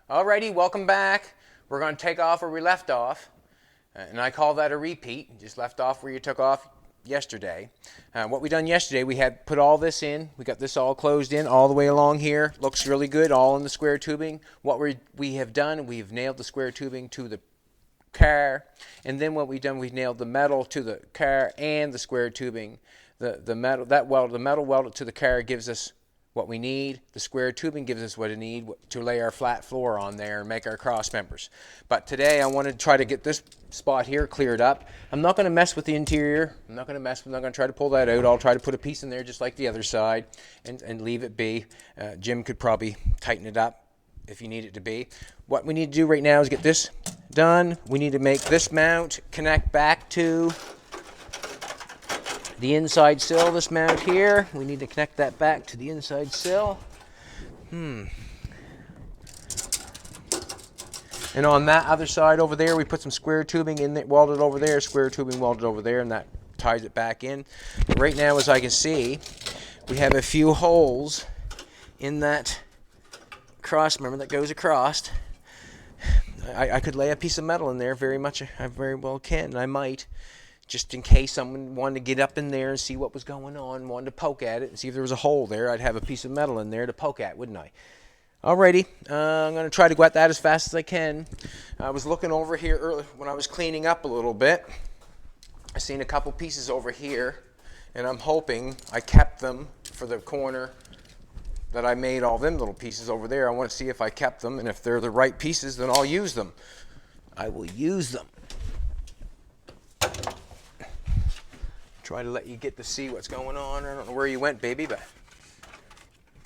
Alrighty, welcome back. We're going to take off where we left off, and I call that a repeat. You just left off where you took off yesterday. What we done yesterday, we had put all this in. We got this all closed in all the way along here. Looks really good, all in the square tubing. What we have done, we've nailed the square tubing to the car, and then what we've done, we've nailed the metal to the car and the square tubing. The metal welded to the car gives us what we need. The square tubing gives us what we need to lay our flat floor on there and make our cross members. But today I want to try to get this spot here cleared up. I'm not going to mess with the interior. I'm not going to try to pull that out. I'll try to put a piece in there just like the other side and leave it be. Jim could probably tighten it up if you need it to be. What we need to do right now is get this done. We need to make this mount connect back to the inside sill, this mount here. We need to connect that back to the inside sill. And on that other side over there, we put some square tubing in there, welded over there, square tubing welded over there, and that ties it back in. But right now, as I can see, we have a few holes in that cross member that goes across. I could lay a piece of metal in there I very well can, and I might. Just in case someone wanted to get up in there and see what was going on, wanted to poke at it and see if there was a hole there, I'd have a piece of metal in there to poke at, wouldn't I? Alrighty, I'm going to try to go at that as fast as I can. I was looking over here earlier when I was cleaning up a little bit. I seen a couple pieces over here, and I'm hoping I kept them for the corner that I made all them little pieces over there. I want to see if I kept them, and if they're the right pieces, then I'll use them. I will use them. Try to let you get to see what's going on. I don't know where you went, baby, but...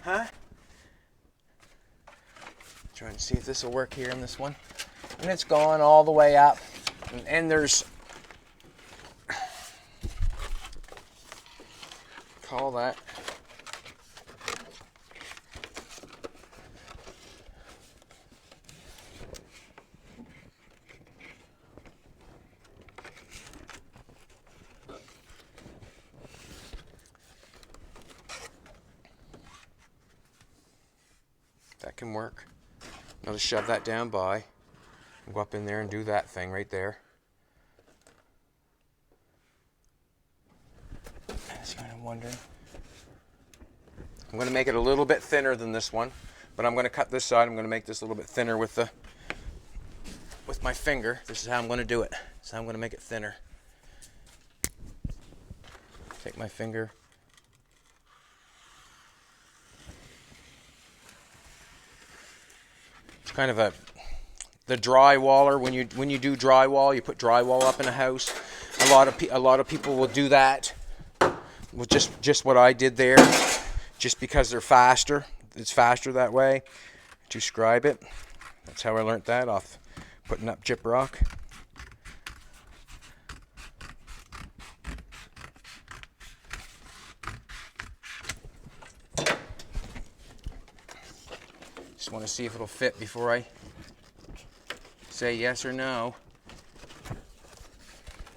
Huh? Trying to see if this will work here in this one. And it's gone all the way up. And there's... Call that... That can work. I'll just shove that down by and go up in there and do that thing right there. I'm just kind of wondering. I'm going to make it a little bit thinner than this one, but I'm going to cut this side. I'm going to make this a little bit thinner with my finger. This is how I'm going to do it. This is how I'm going to make it thinner. Take my finger. Kind of the drywaller. When you do drywall, you put drywall up in a house. A lot of people will do that with just what I did there, just because they're faster. It's faster that way to scribe it. That's how I learned that off putting up gyprock. Just want to see if it'll fit before I say yes or no.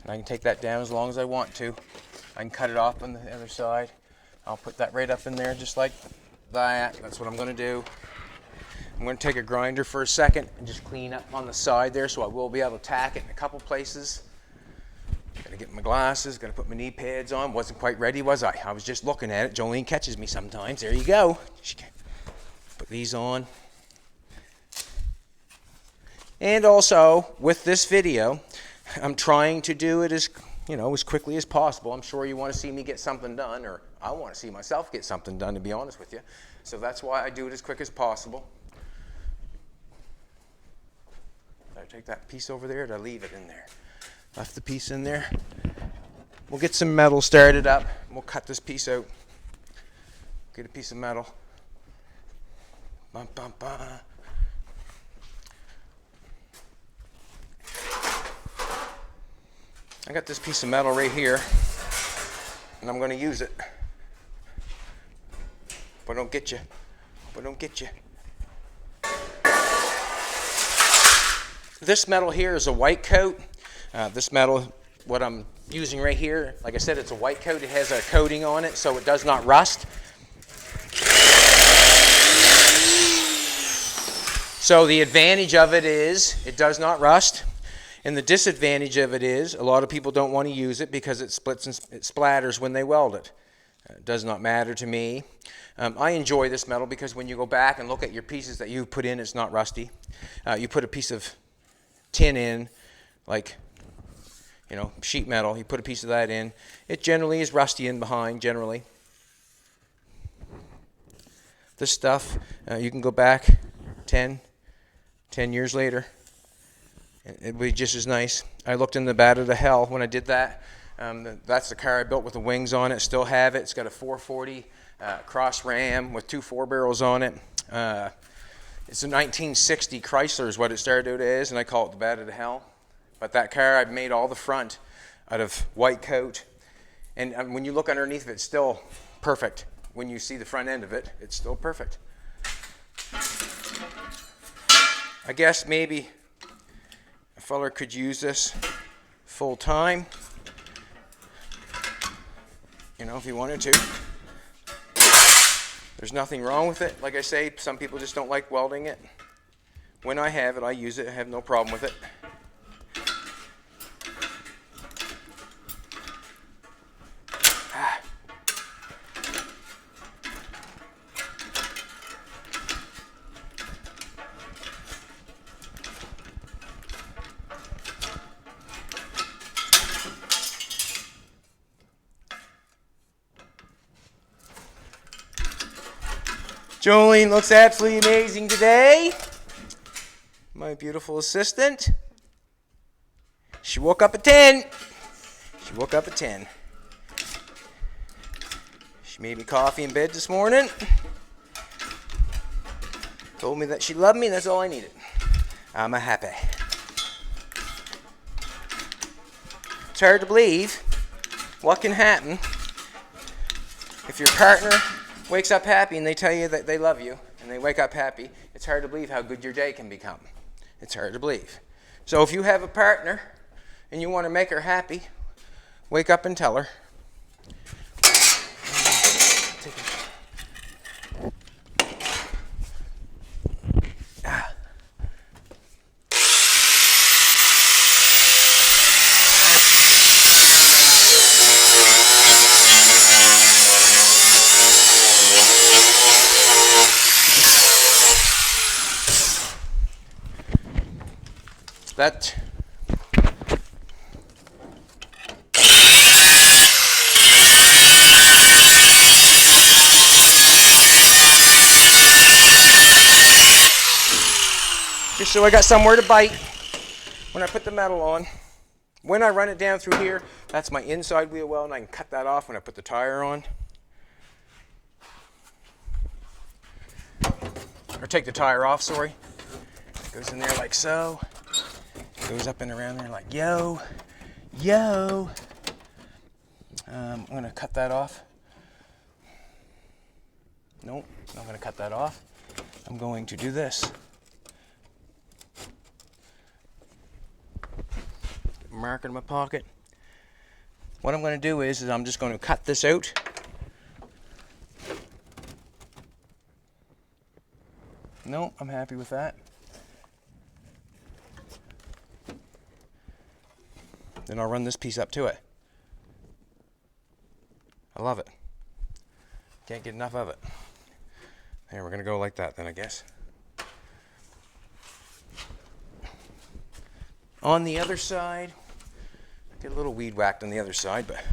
And I can take that down as long as I want to. I can cut it off on the other side. I'll put that right up in there just like that. That's what I'm going to do. I'm going to take a grinder for a second and just clean up on the side there, so I will be able to tack it in a couple places. Gotta get my glasses, gotta put my knee pads on. Wasn't quite ready, was I? I was just looking at it. Jolene catches me sometimes. There you go. Put these on. And also, with this video, I'm trying to do it as quickly as possible. I'm sure you want to see me get something done, or I want to see myself get something done, to be honest with you. So that's why I do it as quick as possible. Did I take that piece over there, or did I leave it in there? Left the piece in there. We'll get some metal started up, and we'll cut this piece out. Get a piece of metal. Bum, bum, bum. I got this piece of metal right here, and I'm going to use it. But don't get you. But don't get you. This metal here is a white coat. This metal, what I'm using right here, like I said, it's a white coat. It has a coating on it, so it does not rust. So the advantage of it is it does not rust. And the disadvantage of it is a lot of people don't want to use it because it splits and it splatters when they weld it. It does not matter to me. I enjoy this metal because when you go back and look at your pieces that you put in, it's not rusty. You put a piece of tin in, like, you know, sheet metal, you put a piece of that in, it generally is rusty in behind, generally. This stuff, you can go back 10 years later, it'd be just as nice. I looked in the Bat Out of Hell when I did that. That's the car I built with the wings on it, still have it. It's got a 440 cross ram with 2 4-barrels on it. It's a 1960 Chrysler is what it started out as, and I call it the Bat Out of Hell. But that car, I've made all the front out of white coat. And when you look underneath it, it's still perfect. When you see the front end of it, it's still perfect. I guess maybe a feller could use this full time, you know, if he wanted to. There's nothing wrong with it. Like I say, some people just don't like welding it. When I have it, I use it. I have no problem with it. Jolene looks absolutely amazing today. My beautiful assistant. She woke up at 10. She woke up at 10. She made me coffee in bed this morning. Told me that she loved me and that's all I needed. I'm a happy. It's hard to believe what can happen if your partner wakes up happy and they tell you that they love you and they wake up happy. It's hard to believe how good your day can become. It's hard to believe. So if you have a partner and you want to make her happy, wake up and tell her. That just so I got somewhere to bite when I put the metal on. When I run it down through here, that's my inside wheel well, and I can cut that off when I put the tire on. Or take the tire off, sorry. It goes in there like so. Goes up and around there like, yo, yo. I'm going to cut that off. Nope, not going to cut that off. I'm going to do this. Mark in my pocket. What I'm going to do is I'm just going to cut this out. Nope, I'm happy with that. Then I'll run this piece up to it. I love it. Can't get enough of it. There, we're going to go like that then, I guess. On the other side, get a little weed whacked on the other side, but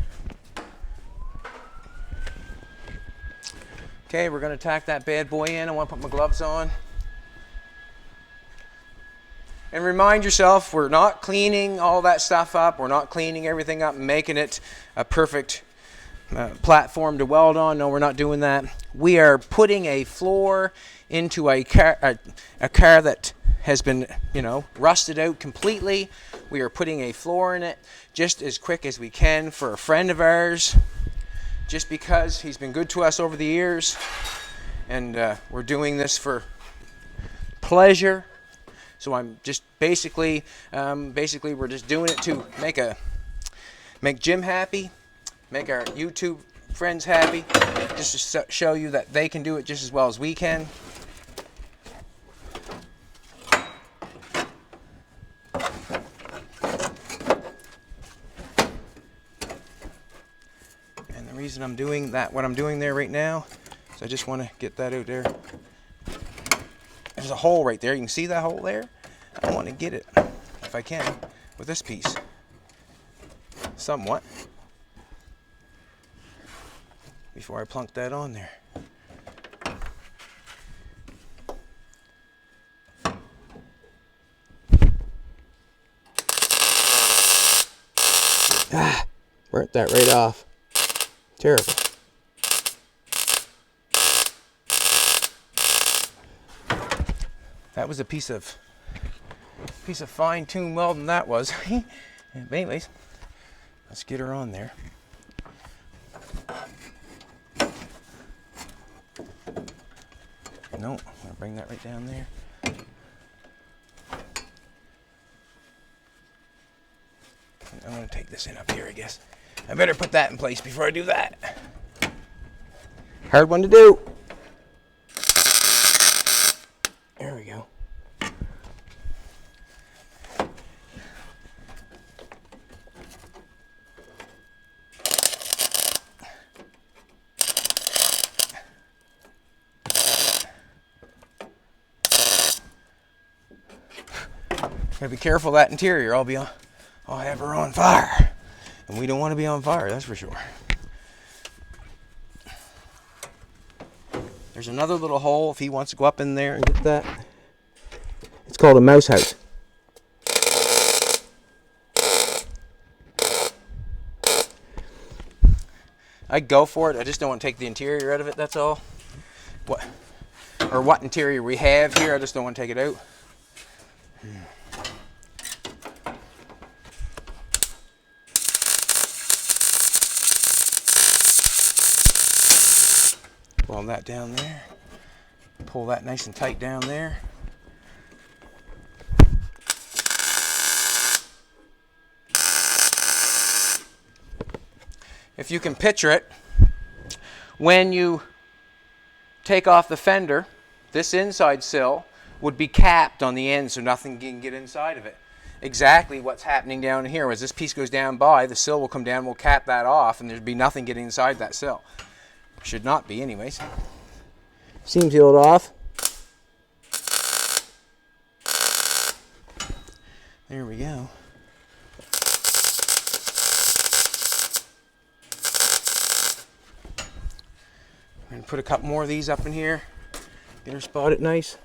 okay, we're going to tack that bad boy in. I want to put my gloves on. And remind yourself, we're not cleaning all that stuff up. We're not cleaning everything up and making it a perfect platform to weld on. No, we're not doing that. We are putting a floor into a car that has been, you know, rusted out completely. We are putting a floor in it just as quick as we can for a friend of ours, just because he's been good to us over the years. And we're doing this for pleasure. So I'm just basically we're just doing it to make Jim happy, make our YouTube friends happy, just to show you that they can do it just as well as we can. reason I'm doing that, what I'm doing there right now, is I just want to get that out there. There's a hole right there. You can see that hole there? I want to get it, if I can, with this piece. Somewhat. Before I plunk that on there. Ah, burnt that right off. Terrible. That was a piece of fine-tuned welding, that was. But anyways, let's get her on there. No, I'm gonna bring that right down there. I'm gonna take this in up here, I guess. I better put that in place before I do that. Hard one to do. There we go. Gotta be careful of that interior. I'll have her on fire. And we don't want to be on fire, that's for sure. There's another little hole if he wants to go up in there and get that. It's called a mouse house. I'd go for it. I just don't want to take the interior out of it, that's all. What interior we have here, I just don't want to take it out. Pull that down there. Pull that nice and tight down there. If you can picture it, when you take off the fender, this inside sill would be capped on the end so nothing can get inside of it. Exactly what's happening down here. As this piece goes down by, the sill will come down, we'll cap that off, and there'd be nothing getting inside that sill. Should not be anyways. Seam sealed off. There we go. I'm going to put a couple more of these up in here. Get her spotted nice.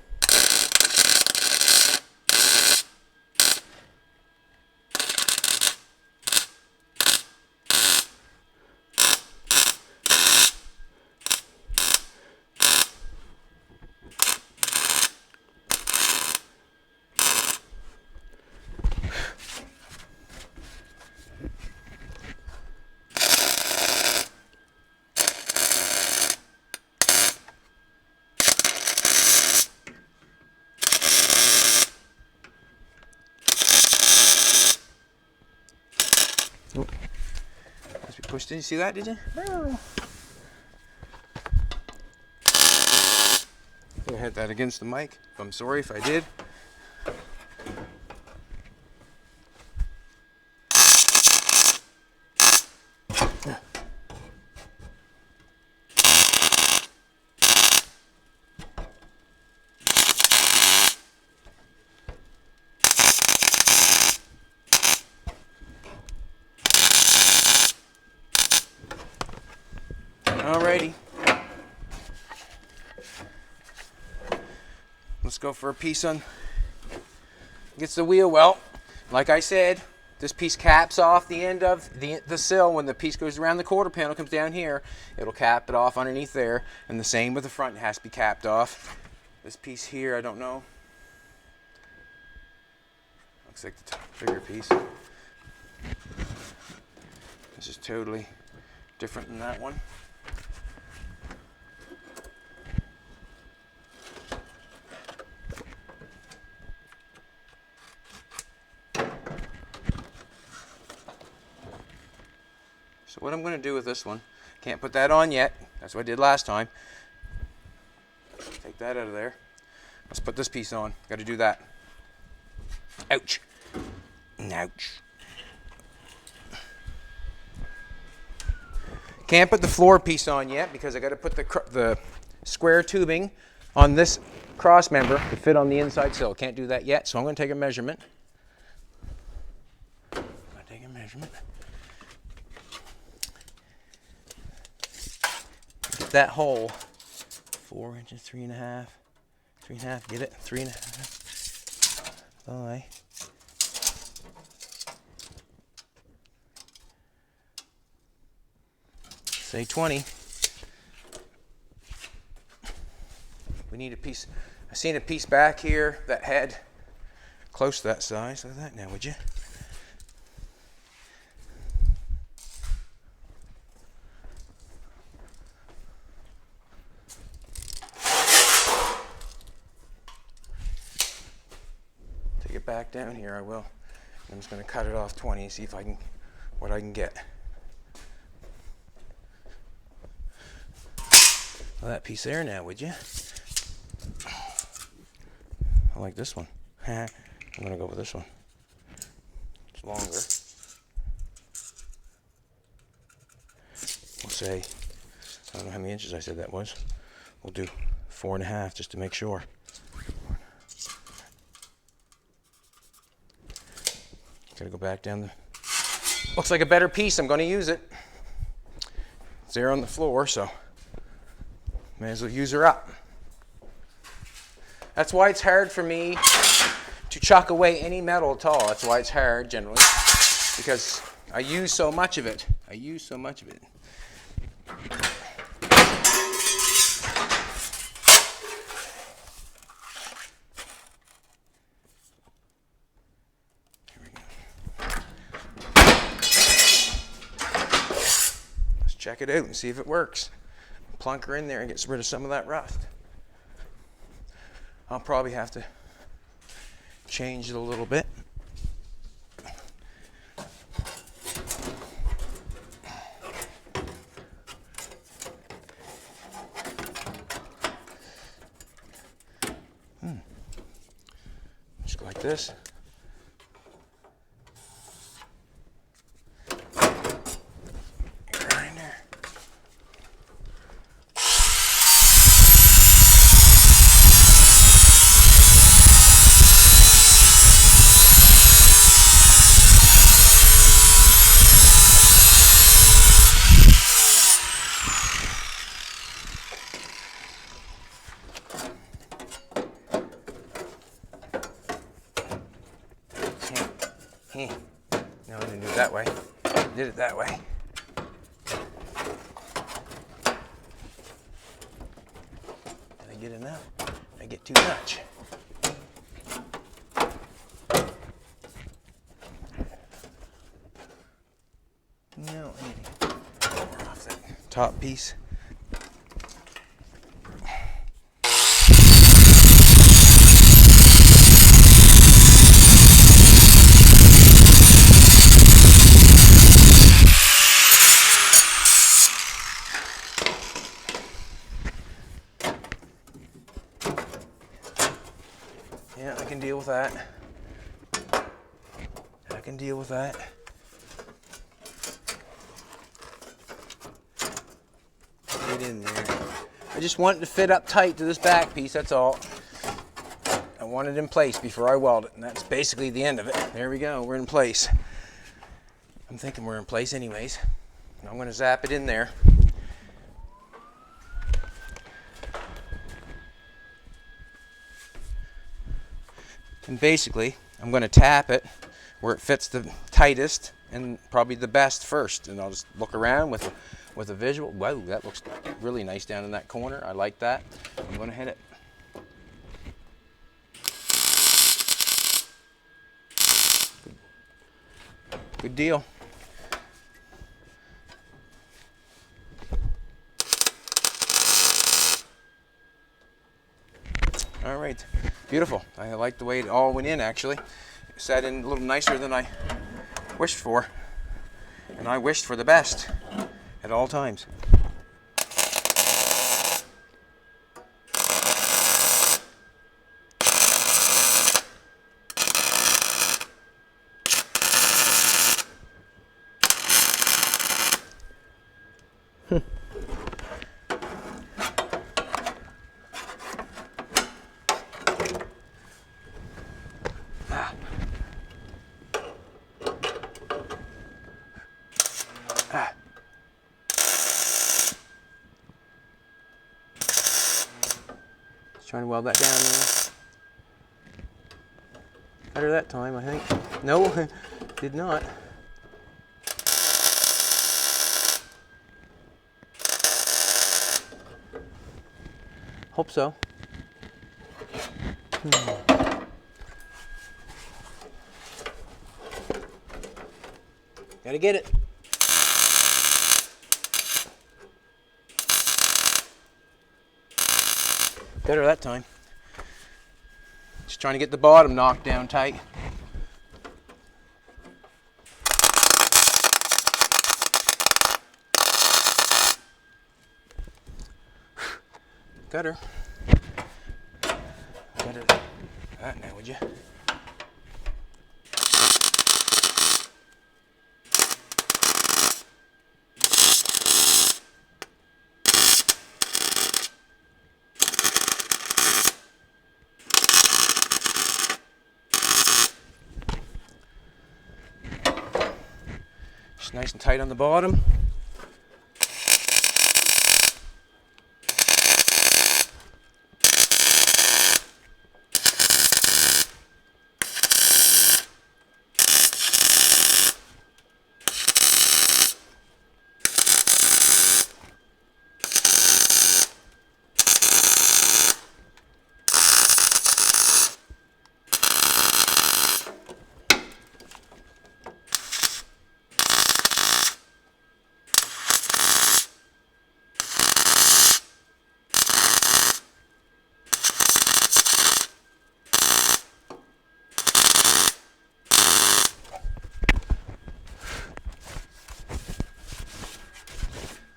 Oh. Must be pushed in. You see that, did you? No. I hit that against the mic. I'm sorry if I did. Alrighty. Let's go for a piece on. Gets the wheel well. Like I said, this piece caps off the end of the sill. When the piece goes around the quarter panel, comes down here, it'll cap it off underneath there. And the same with the front, it has to be capped off. This piece here, I don't know. Looks like the bigger piece. This is totally different than that one. So what I'm going to do with this one, can't put that on yet. That's what I did last time. Take that out of there. Let's put this piece on. Got to do that. Ouch. Ouch. Can't put the floor piece on yet because I got to put the square tubing on this cross member to fit on the inside sill. Can't do that yet, so I'm going to take a measurement. Get that hole. 4 inches, 3.5, 3.5. Get it? 3.5. By. Say 20. We need a piece. I seen a piece back here that had close to that size. Look at that now, would you? Take it back down here. I will. I'm just going to cut it off 20. See if I can what I can get. Well, that piece there now, would you? I like this one. I'm gonna go with this one. It's longer. We'll say, I don't know how many inches I said that was. We'll do 4.5 just to make sure. Gotta go back down the. Looks like a better piece. I'm gonna use it. It's there on the floor, so may as well use her up. That's why it's hard for me to chuck away any metal at all. That's why it's hard generally, because I use so much of it. I use so much of it. Here we go. Let's check it out and see if it works. Plunk her in there and get rid of some of that rust. I'll probably have to change it a little bit. Just go like this. No, I didn't do it that way. I did it that way. Did I get enough? Did I get too much? No, off that top piece. Yeah, I can deal with that. I can deal with that. Get in there. I just want it to fit up tight to this back piece, that's all. I want it in place before I weld it, and that's basically the end of it. There we go, we're in place. I'm thinking we're in place anyways. I'm going to zap it in there. And basically, I'm going to tap it where it fits the tightest and probably the best first. And I'll just look around with a visual. Wow, that looks really nice down in that corner. I like that. I'm going to hit it. Good deal. All right, beautiful. I like the way it all went in, actually. It sat in a little nicer than I wished for. And I wished for the best at all times. trying to weld that down there. Better that time, I think. No, did not. Hope so. Gotta get it. Better that time. Just trying to get the bottom knocked down tight. Got her. Better that now, would you? Just nice and tight on the bottom.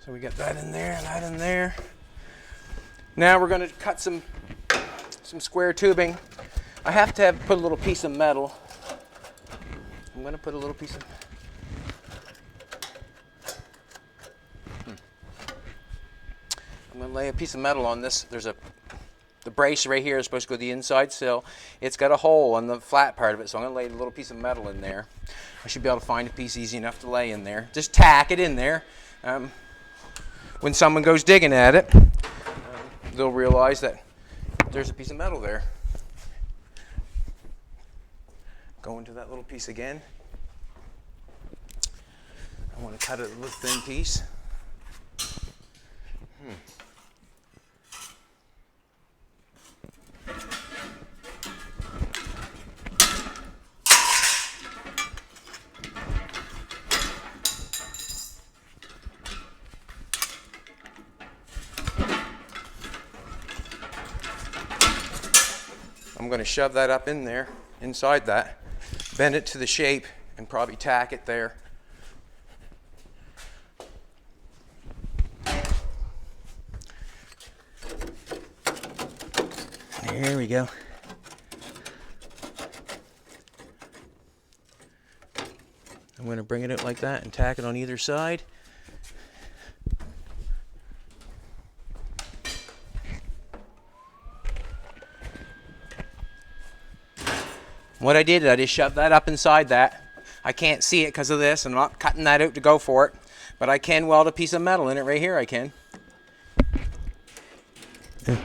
So we got that in there and that in there. Now we're going to cut some square tubing. I have to put a little piece of metal. I'm going to put a little piece of... I'm going to lay a piece of metal on this. There's the brace right here is supposed to go to the inside sill. It's got a hole on the flat part of it, so I'm going to lay a little piece of metal in there. I should be able to find a piece easy enough to lay in there. Just tack it in there. When someone goes digging at it, they'll realize that there's a piece of metal there. Go into that little piece again. I want to cut it a little thin piece. I'm going to shove that up in there, inside that, bend it to the shape, and probably tack it there. There we go. I'm going to bring it out like that and tack it on either side. What I did, I just shoved that up inside that. I can't see it because of this. I'm not cutting that out to go for it. But I can weld a piece of metal in it right here, I can. Yeah.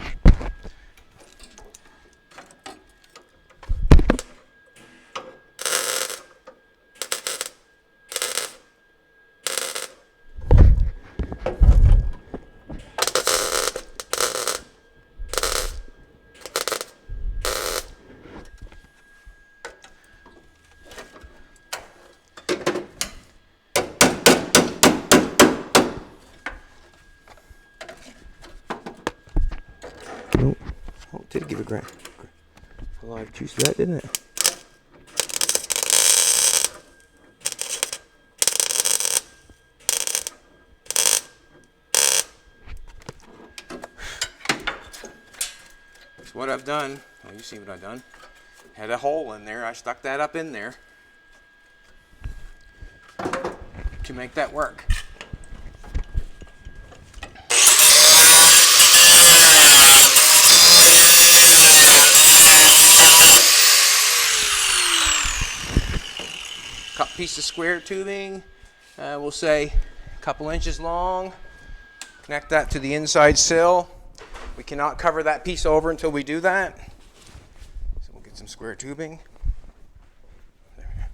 Oh, it did give a live juice to that, didn't it? So what I've done, well, you see what I've done. Had a hole in there. I stuck that up in there to make that work. Cut piece of square tubing, we'll say a couple inches long. Connect that to the inside sill. We cannot cover that piece over until we do that. So we'll get some square tubing. There.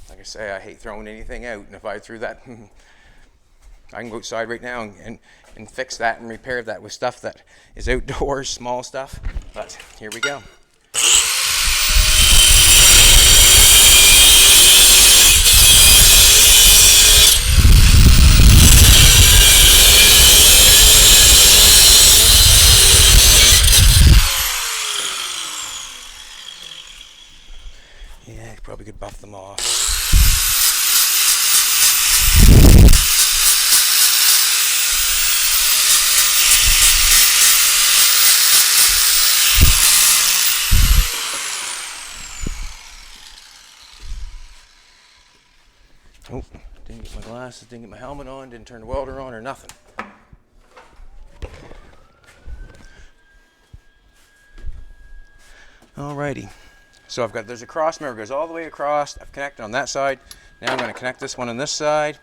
Like I say, I hate throwing anything out, and if I threw that, I can go outside right now and fix that and repair that with stuff that is outdoors, small stuff. But here we go. Yeah, probably could buff them off. Oh, didn't get my glasses, didn't get my helmet on, didn't turn the welder on or nothing. Alrighty. So there's a cross member, goes all the way across. I've connected on that side. Now I'm going to connect this one on this side.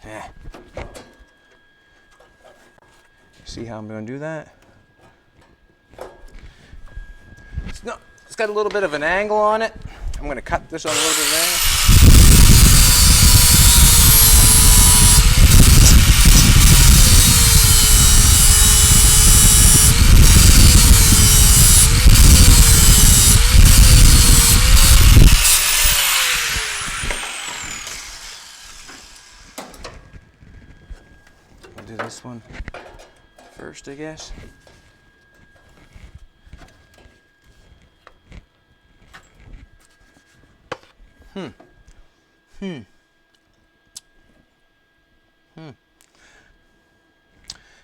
Yeah. See how I'm going to do that? It's got a little bit of an angle on it. I'm going to cut this on a little bit of an angle. Do this one first, I guess.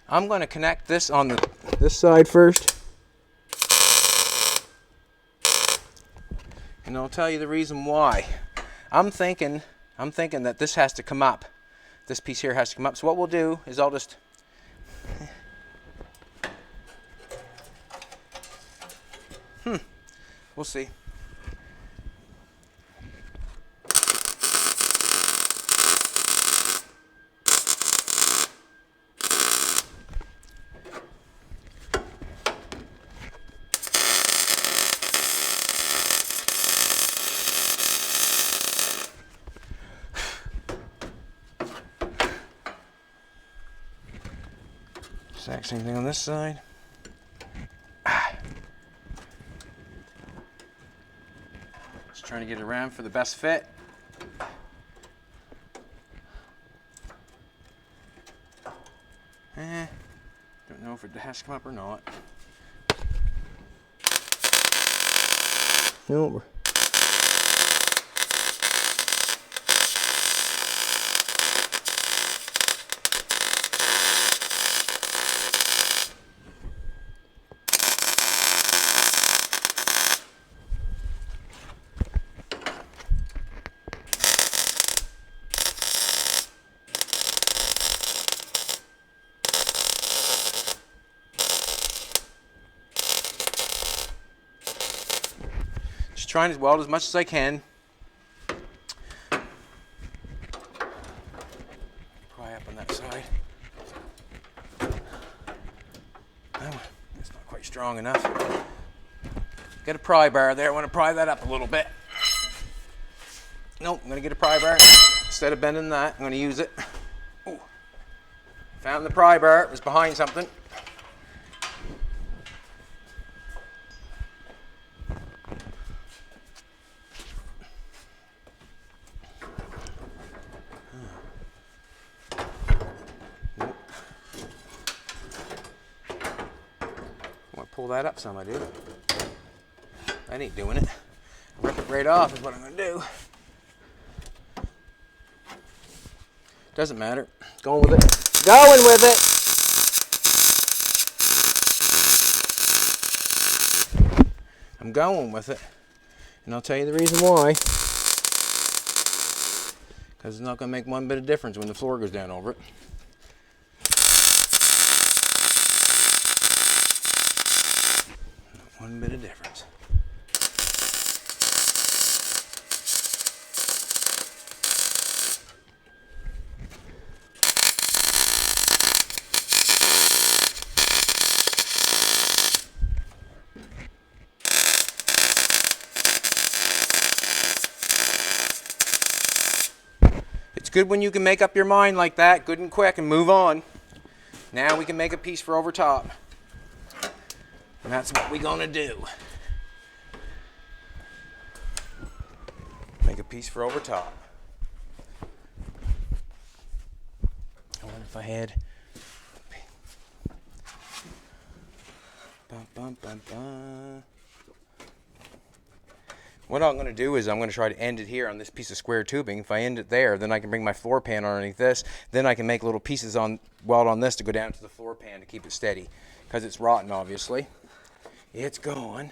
I'm going to connect this on this side first. And I'll tell you the reason why. I'm thinking that this has to come up. This piece here has to come up. So what we'll do is I'll just we'll see. Exact same thing on this side. Just trying to get it around for the best fit. Don't know if it has to come up or not. Nope. Trying to weld as much as I can. Pry up on that side. Oh, it's not quite strong enough. Got a pry bar there. I want to pry that up a little bit. Nope, I'm going to get a pry bar. Instead of bending that, I'm going to use it. Ooh. Found the pry bar. It was behind something. Pull that up some, I do. That ain't doing it. Rip it right off is what I'm going to do. Doesn't matter. Going with it. Going with it. I'm going with it. And I'll tell you the reason why. Because it's not going to make one bit of difference when the floor goes down over it. One bit of difference. good when you can make up your mind like that, good and quick, and move on. Now we can make a piece for over top. And that's what we're gonna do. Make a piece for over top. I wonder if I had... What I'm going to do is I'm going to try to end it here on this piece of square tubing. If I end it there, then I can bring my floor pan underneath this. Then I can make little pieces weld on this to go down to the floor pan to keep it steady. Because it's rotten, obviously. It's gone.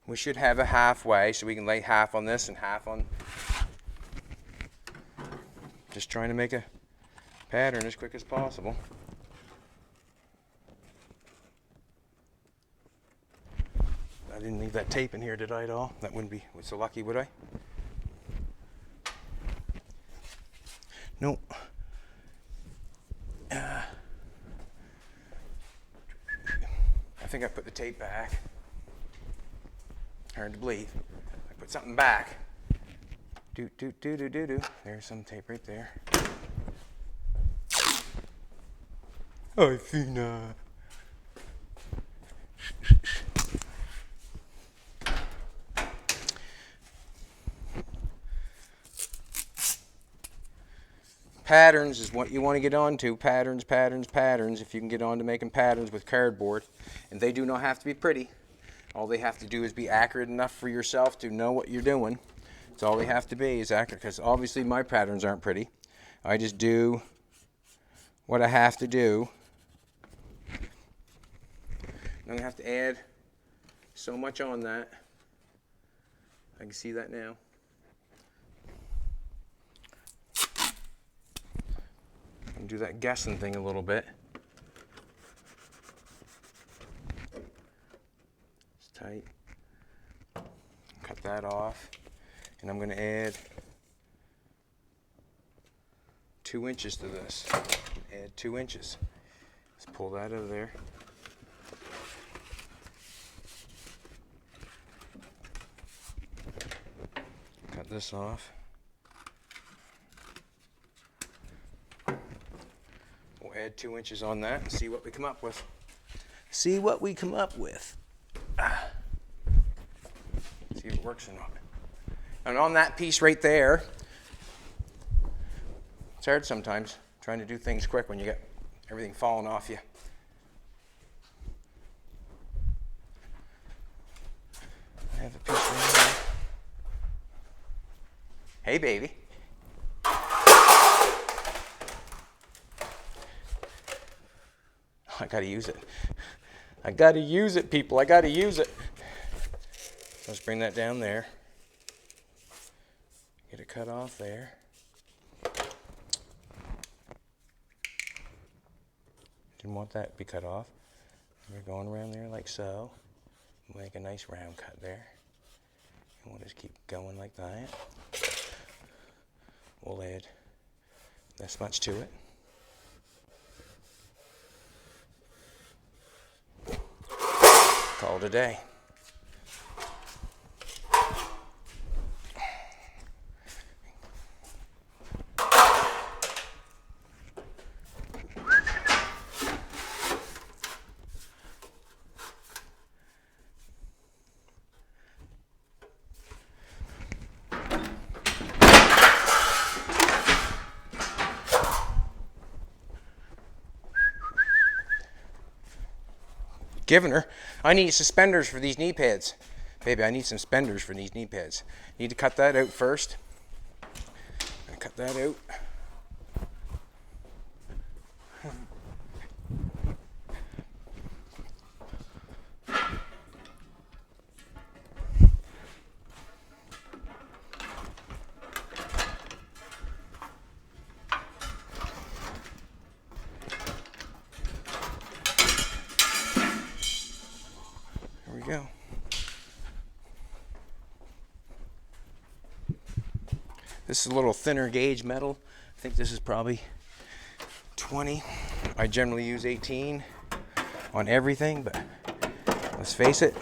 We should have a halfway, so we can lay half on this and half on. Just trying to make a pattern as quick as possible. I didn't leave that tape in here, did I, at all? That wouldn't be so lucky, would I? Nope. I think I put the tape back. Hard to believe. I put something back. Do. There's some tape right there. Oh, Fina. Patterns is what you want to get onto. Patterns. If you can get on to making patterns with cardboard. And they do not have to be pretty. All they have to do is be accurate enough for yourself to know what you're doing. That's all they have to be, is accurate. Because obviously my patterns aren't pretty. I just do what I have to do. I'm going to have to add so much on that. I can see that now. And do that guessing thing a little bit. It's tight. Cut that off. And I'm going to add 2 inches to this. Add 2 inches. Let's pull that out of there. Cut this off. We'll add 2 inches on that and see what we come up with. See if it works or not. And on that piece right there, it's hard sometimes trying to do things quick when you get everything falling off you. I have a piece right here. Hey, baby. I gotta use it. I gotta use it, people. I gotta use it. Let's bring that down there. Get it cut off there. Didn't want that to be cut off. We're going around there like so. Make a nice round cut there. And we'll just keep going like that. We'll add this much to it. Call it a day. Giving her. I need suspenders for these knee pads. Baby, I need some suspenders for these knee pads. Need to cut that out first. Cut that out. Go. This is a little thinner gauge metal think this is probably 20. I generally use 18 on everything, but let's face it.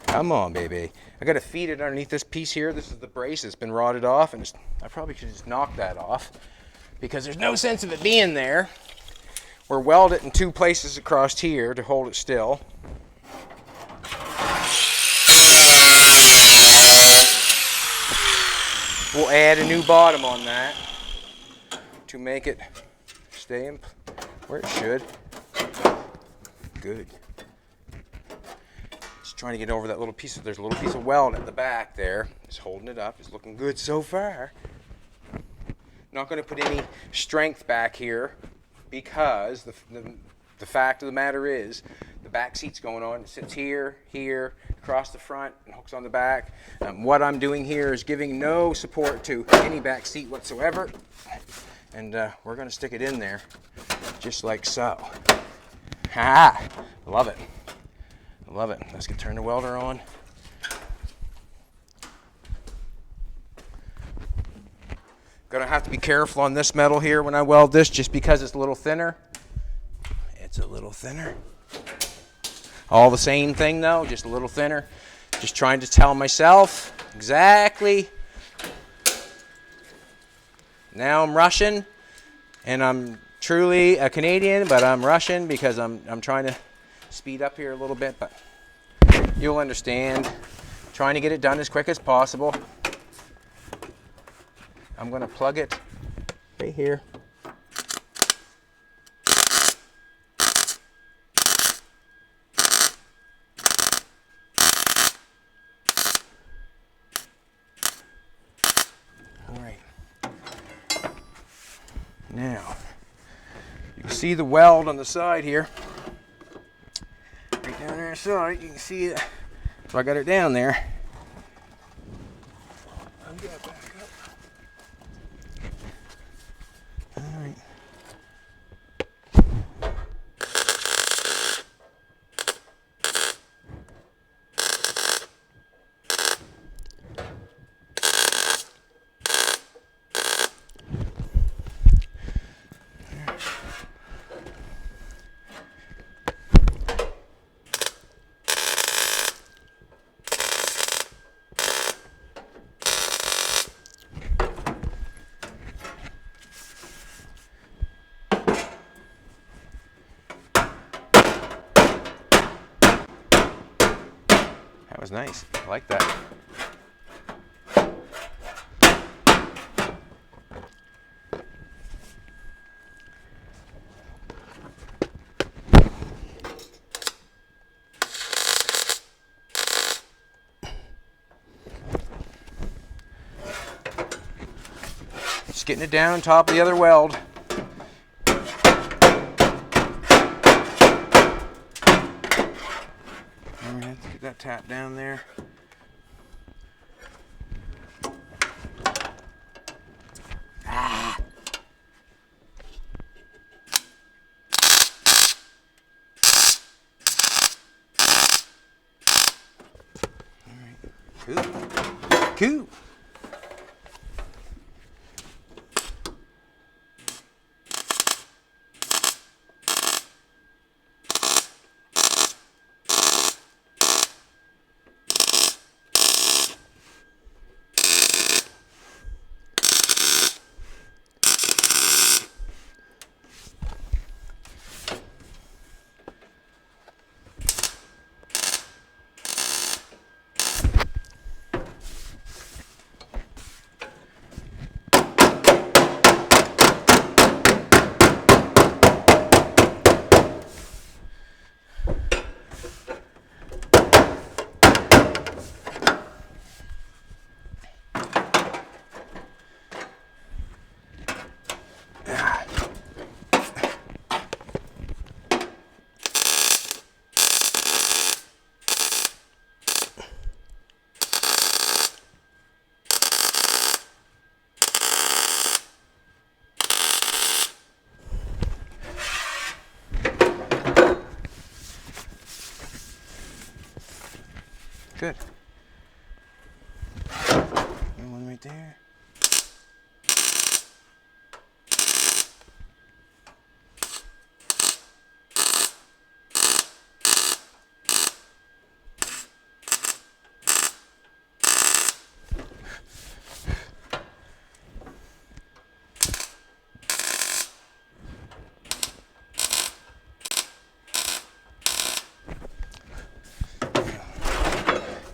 Come on, baby. I got to feed it underneath this piece here. This is the brace that's been rotted off, and I probably should just knock that off because there's no sense of it being there. We're welded it in 2 places across here to hold it still. We'll add a new bottom on that to make it stay in where it should. Good. Just trying to get over that little piece of, there's a little piece of weld at the back there. Just holding it up. It's looking good so far. Not going to put any strength back here because the fact of the matter is the back seat's going on. It sits here, here, across the front, and hooks on the back. What I'm doing here is giving no support to any back seat whatsoever. And we're going to stick it in there just like so. Ha! I love it. I love it. Let's turn the welder on. Gonna have to be careful on this metal here when I weld this just because it's a little thinner. It's a little thinner. All the same thing though, just a little thinner. Just trying to tell myself exactly. Now I'm Russian, and I'm truly a Canadian, but I'm Russian because I'm trying to speed up here a little bit, but you'll understand. Trying to get it done as quick as possible. I'm going to plug it right here. All right. Now, you can see the weld on the side here. Right down there, so you can see it. So I got it down there. I'll get it back up. All right. That was nice. I like that. Just getting it down top of the other weld. Get that tap down there. Ah. All right. Cool. Cool. Good. And let me right there.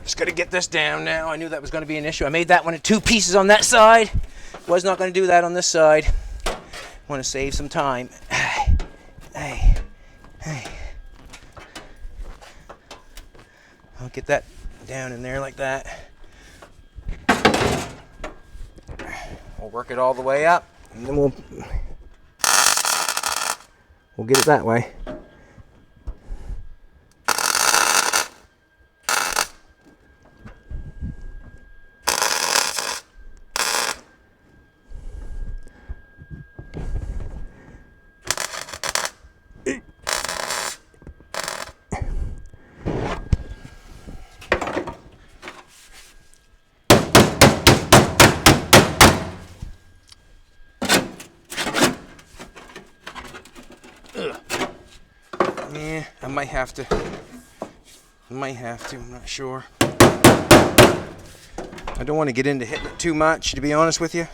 Just got to get this down now. I knew that was going to be an issue. I made that one in 2 pieces on that side. Was not going to do that on this side. Want to save some time. Hey. I'll get that down in there like that. We'll work it all the way up, and then we'll get it that way. Yeah, I might have to. I'm not sure. I don't want to get into hitting it too much, to be honest with you.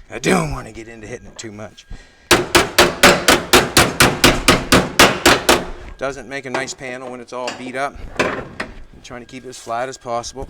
I don't want to get into hitting it too much. Doesn't make a nice panel when it's all beat up. I'm trying to keep it as flat as possible.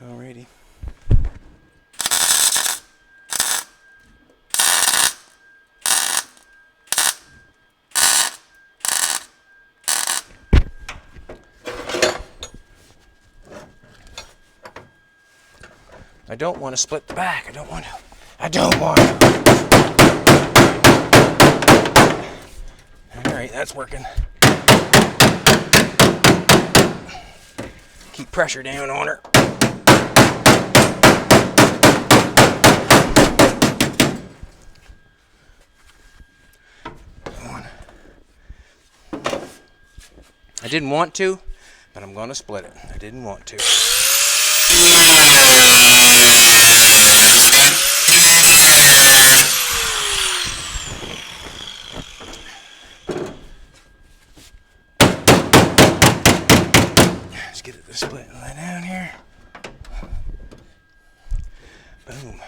Alrighty. I don't want to split the back. I don't want to. Alright, that's working. Keep pressure down on her. I didn't want to, but I'm going to split it. I didn't want to. Let's get it to split and lay down here. Boom.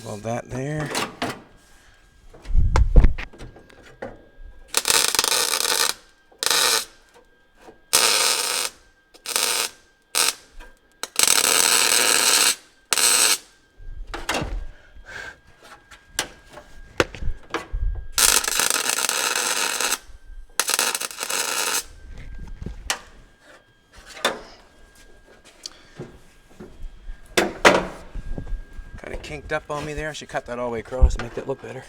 Well, that there. Kind of kinked up on me there. I should cut that all the way across and make that look better.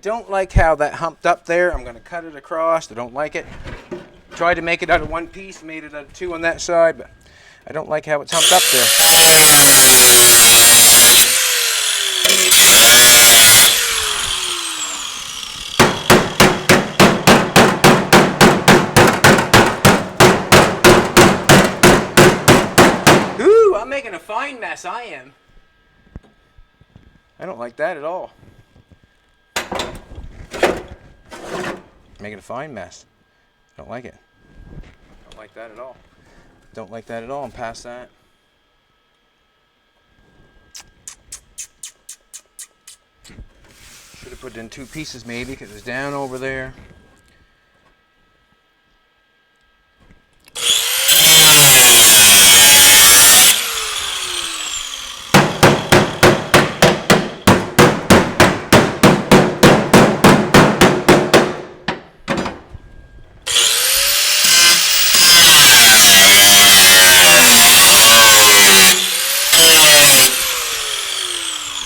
don't like how that humped up there. I'm going to cut it across. I don't like it. Tried to make it out of one piece, made it out of two on that side, but I don't like how it's humped up there. Ooh, I'm making a fine mess, I am. I don't like that at all. Making a fine mess. Don't like it. Don't like that at all. Don't like that at all. I'm past that. Should have put it in two pieces maybe because it's down over there.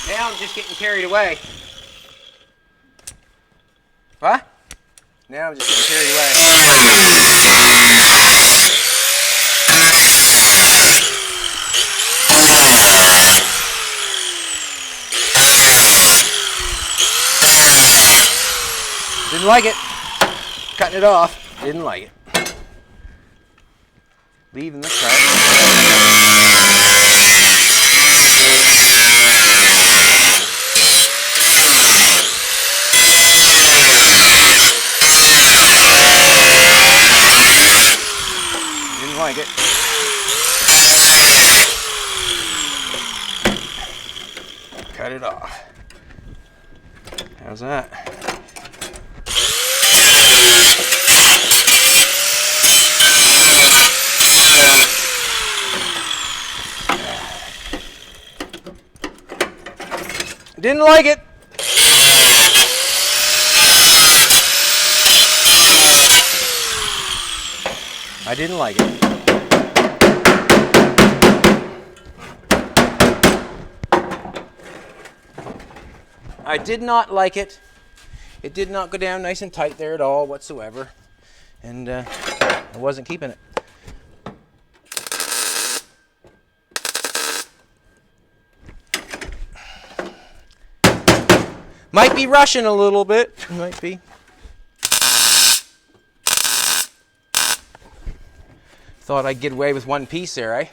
Now I'm just getting carried away. What? Now I'm just getting carried away. Didn't like it. Cutting it off. Didn't like it. Leaving the cut. Like it. Cut it off. How's that? Didn't like it. I didn't like it. I did not like it. It did not go down nice and tight there at all whatsoever. And I wasn't keeping it. Might be rushing a little bit. Might be. Thought I'd get away with one piece there, eh?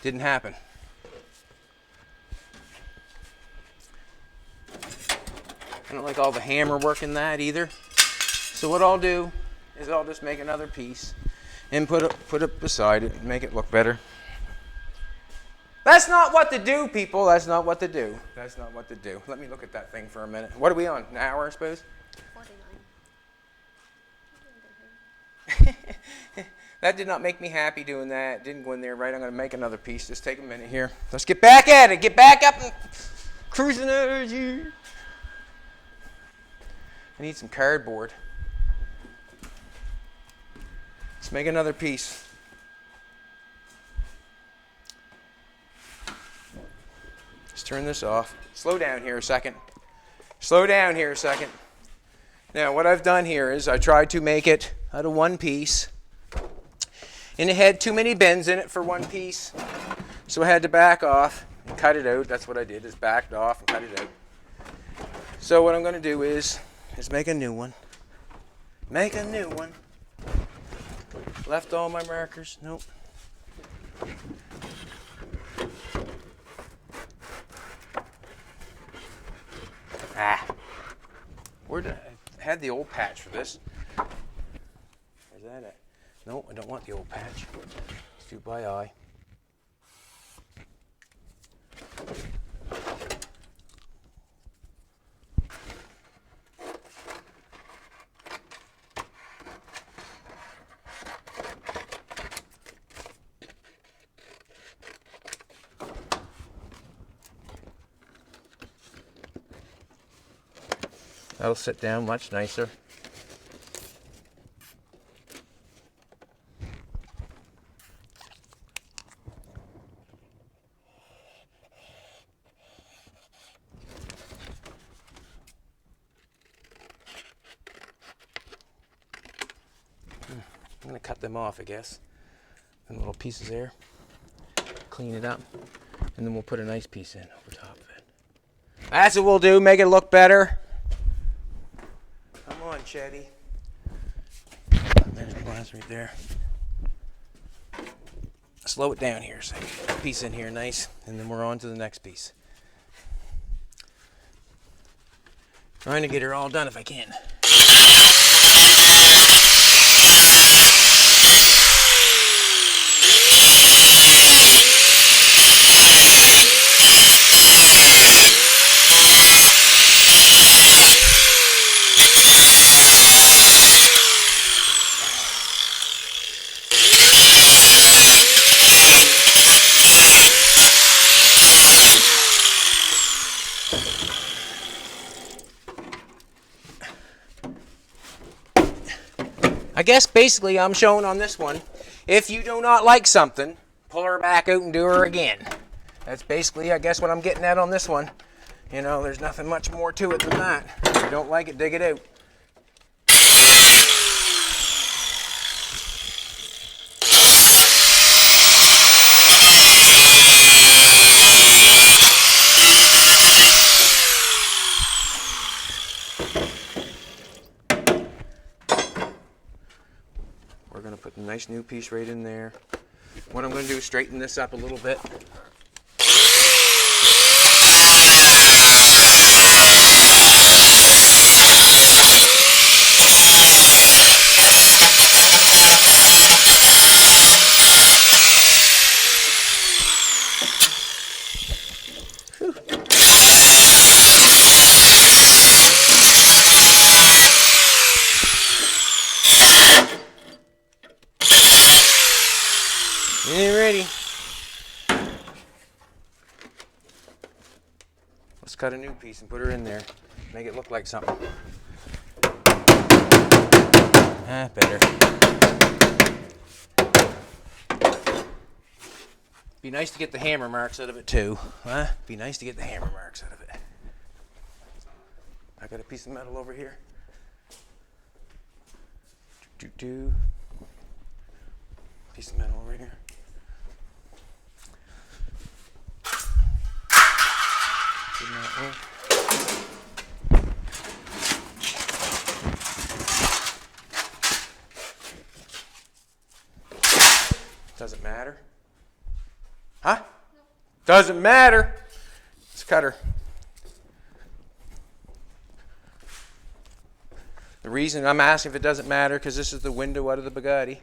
Didn't happen. I don't like all the hammer work in that either. So what I'll do is I'll just make another piece and put it beside it and make it look better. That's not what to do, people. That's not what to do. That's not what to do. Let me look at that thing for a minute. What are we on? An hour, I suppose? 49. That did not make me happy doing that. Didn't go in there right. I'm going to make another piece. Just take a minute here. Let's get back at it. Get back up and cruising energy. I need some cardboard. Let's make another piece. Let's turn this off. Slow down here a second. Slow down here a second. Now what I've done here is I tried to make it out of one piece. And it had too many bends in it for one piece. So I had to back off and cut it out. That's what I did, is backed off and cut it out. So what I'm going to do is make a new one. Make a new one. Left all my markers. Nope. Where did I had the old patch for this? Where's that at? No, I don't want the old patch. Let's do by eye. That'll sit down much nicer. I'm going to cut them off, I guess. And little pieces there. Clean it up. And then we'll put a nice piece in over top of it. That's what we'll do. Make it look better. Come on, Chetty. There's the glass right there. Slow it down here. So piece in here nice. And then we're on to the next piece. Trying to get her all done if I can. I guess basically I'm showing on this one, if you do not like something, pull her back out and do her again. That's basically, I guess, what I'm getting at on this one. You know, there's nothing much more to it than that. If you don't like it, dig it out. We're going to put a nice new piece right in there. What I'm going to do is straighten this up a little bit. Ain't ready. Let's cut a new piece and put her in there. Make it look like something. Better. Be nice to get the hammer marks out of it too. Be nice to get the hammer marks out of it. I got a piece of metal over here. Piece of metal over here. Doesn't matter. Huh? Doesn't matter. Let's cut her. The reason I'm asking if it doesn't matter, because this is the window out of the Bugatti.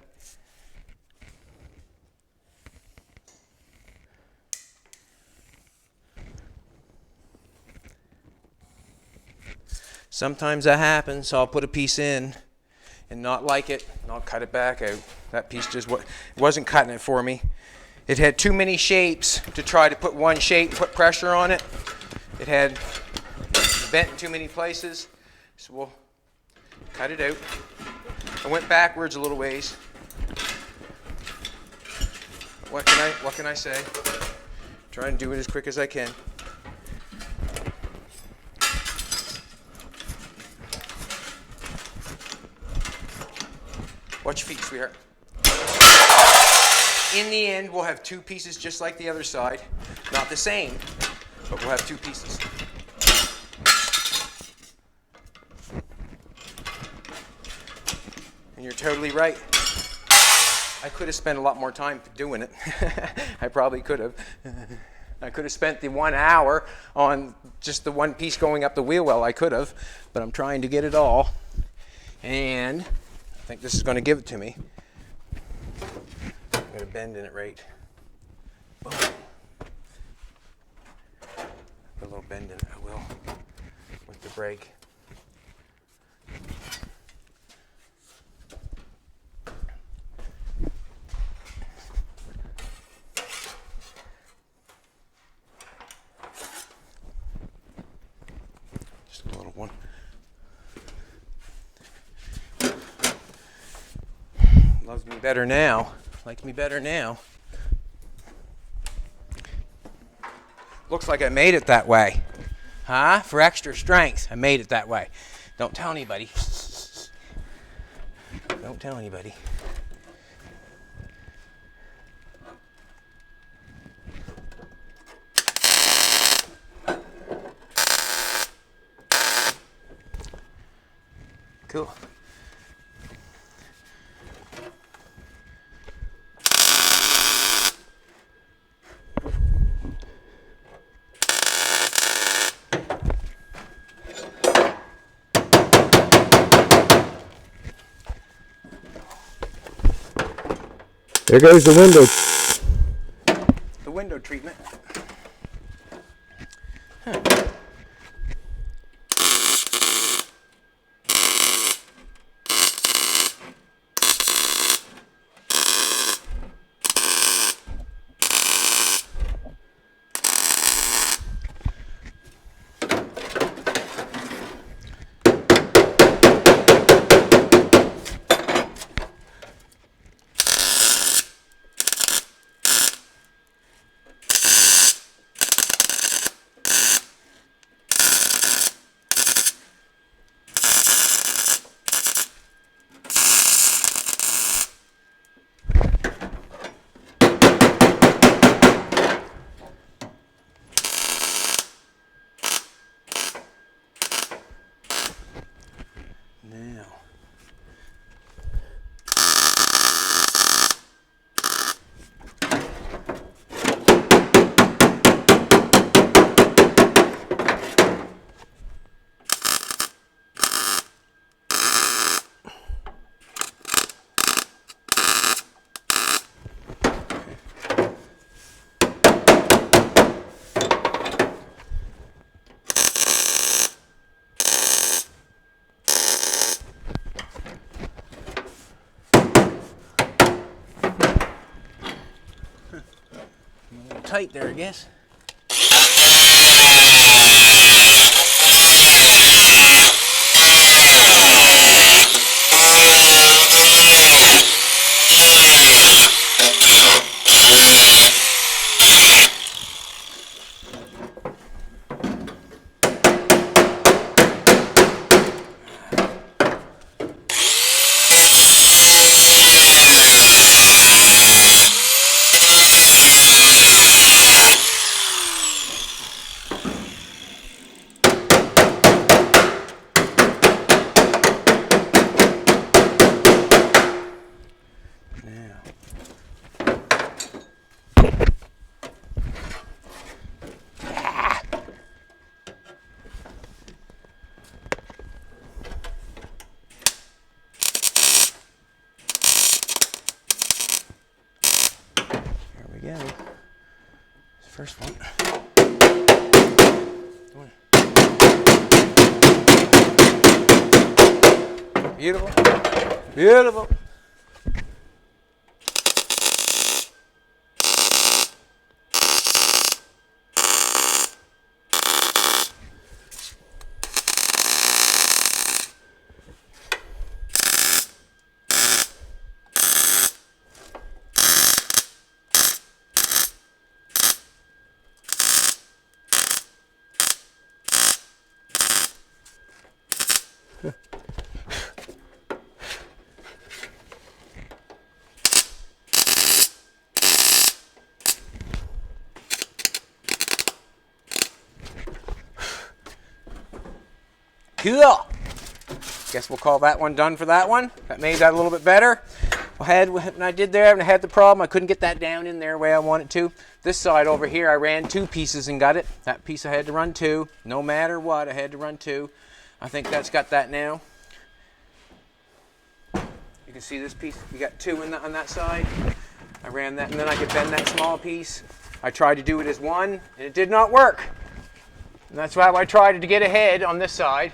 Sometimes that happens, so I'll put a piece in and not like it, and I'll cut it back out. That piece just wasn't cutting it for me. It had too many shapes to try to put one shape, put pressure on it. It had bent in too many places, so we'll cut it out. I went backwards a little ways. What can I say? Try and do it as quick as I can. Watch your feet, sweetheart. In the end, we'll have two pieces just like the other side. Not the same, but we'll have two pieces. And you're totally right. I could have spent a lot more time doing it. I probably could have. I could have spent the 1 hour on just the one piece going up the wheel well. I could have, but I'm trying to get it all. And I think this is going to give it to me. I'm going to bend in it right. Boom. Put a little bend in it, I will, with the brake. Just a little one. Loves me better now. Likes me better now. Looks like I made it that way. Huh? For extra strength, I made it that way. Don't tell anybody. Don't tell anybody. Cool. There goes the window. The window treatment. Now. A little tight there, I guess. There we go. First one. Beautiful. Beautiful. Cool. Guess we'll call that one done for that one. That made that a little bit better. When I did there, and I had the problem, I couldn't get that down in there the way I wanted to. This side over here, I ran 2 pieces and got it. That piece I had to run 2. No matter what, I had to run 2. I think that's got that now. You can see this piece. We got 2 on that side. I ran that, and then I could bend that small piece. I tried to do it as 1, and it did not work. And that's why I tried to get ahead on this side.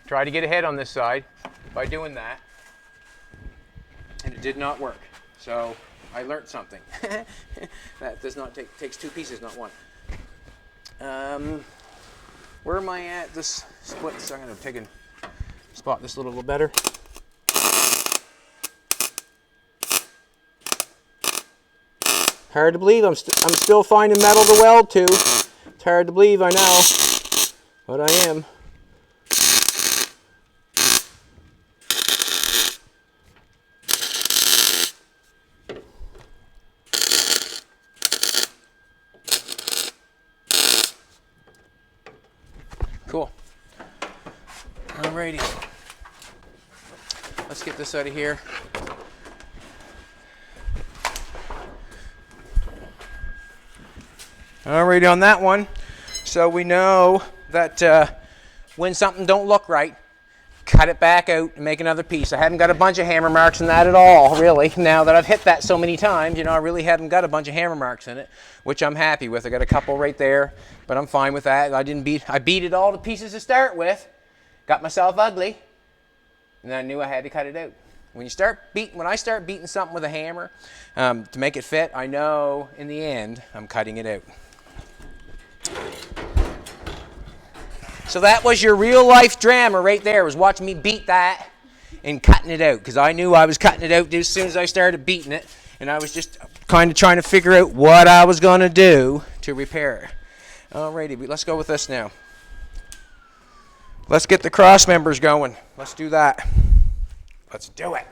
Try to get ahead on this side by doing that, and it did not work. So I learned something. That does not takes 2 pieces, not 1. Where am I at? This splits. I'm going to take and spot this a little better. Hard to believe I'm still finding metal to weld to. It's hard to believe, I know, but I am. Cool. Alrighty. Let's get this out of here. Alrighty on that one. So we know that when something don't look right, cut it back out and make another piece. I haven't got a bunch of hammer marks in that at all, really. Now that I've hit that so many times, I really haven't got a bunch of hammer marks in it, which I'm happy with. I got a couple right there, but I'm fine with that. I beat it all to pieces to start with, got myself ugly, and then I knew I had to cut it out. When I start beating something with a hammer to make it fit, I know in the end I'm cutting it out. So that was your real life drama right there, was watching me beat that and cutting it out, because I knew I was cutting it out as soon as I started beating it, and I was just kind of trying to figure out what I was going to do to repair it. Alrighty, let's go with this now. Let's get the cross members going. Let's do that. Let's do it.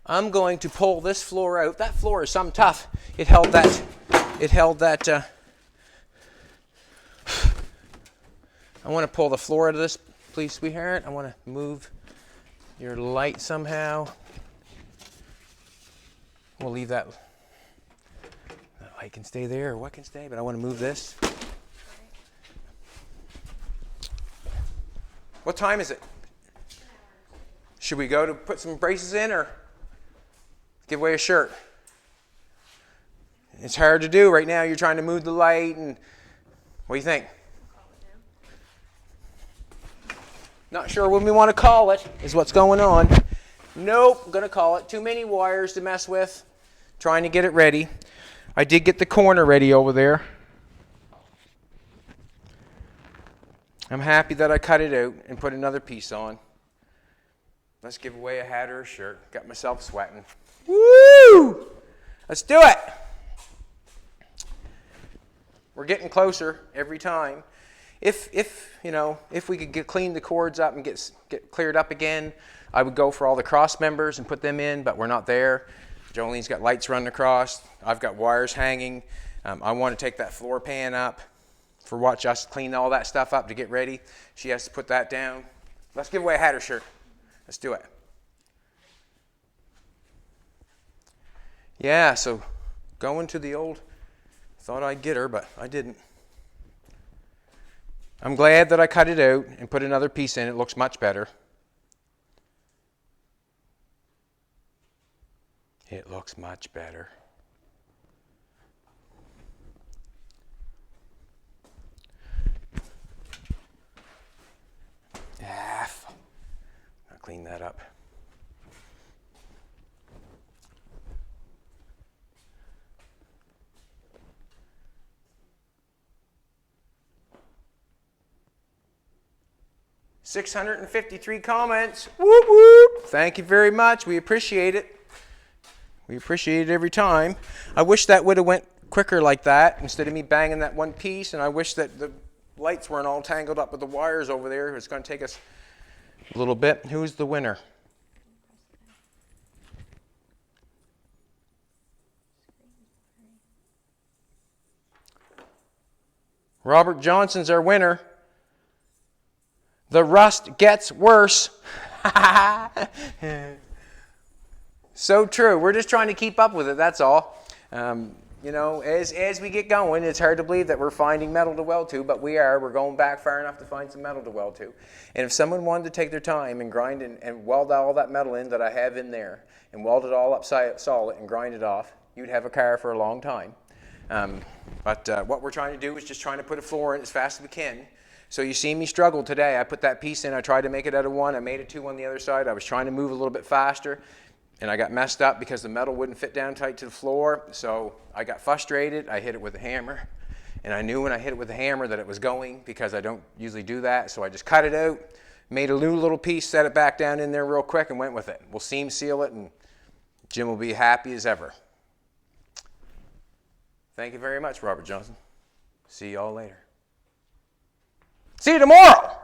I'm going to pull this floor out. That floor is something tough. It held that. I want to pull the floor out of this, please, sweetheart. I want to move your light somehow. We'll leave that. The light can stay there, or what can stay, but I want to move this. What time is it? Should we go to put some braces in, or give away a shirt? It's hard to do right now. You're trying to move the light, and what do you think? Not sure when we want to call it is what's going on. Nope, I'm going to call it. Too many wires to mess with. Trying to get it ready. I did get the corner ready over there. I'm happy that I cut it out and put another piece on. Let's give away a hat or a shirt. Got myself sweating. Woo! Let's do it. We're getting closer every time. If we could clean the cords up and get cleared up again, I would go for all the cross members and put them in, but we're not there. Jolene's got lights running across. I've got wires hanging. I want to take that floor pan up for watch us clean all that stuff up to get ready. She has to put that down. Let's give away a hat or shirt. Let's do it. Yeah, so going to the old, thought I'd get her, but I didn't. I'm glad that I cut it out and put another piece in. It looks much better. It looks much better. I'll clean that up. $653 comments. Whoop, whoop. Thank you very much. We appreciate it. We appreciate it every time. I wish that would have went quicker like that instead of me banging that one piece, and I wish that the lights weren't all tangled up with the wires over there. It's going to take us a little bit. Who's the winner? Robert Johnson's our winner. The rust gets worse. So true. We're just trying to keep up with it, that's all. As we get going, it's hard to believe that we're finding metal to weld to, but we are. We're going back far enough to find some metal to weld to. And if someone wanted to take their time and grind and weld all that metal in that I have in there, and weld it all up solid and grind it off, you'd have a car for a long time. But what we're trying to do is just trying to put a floor in as fast as we can. So you see me struggle today. I put that piece in. I tried to make it out of one. I made it two on the other side. I was trying to move a little bit faster, and I got messed up because the metal wouldn't fit down tight to the floor. So I got frustrated. I hit it with a hammer, and I knew when I hit it with a hammer that it was going because I don't usually do that. So I just cut it out, made a new little piece, set it back down in there real quick, and went with it. We'll seam seal it, and Jim will be happy as ever. Thank you very much, Robert Johnson. See you all later. See you tomorrow.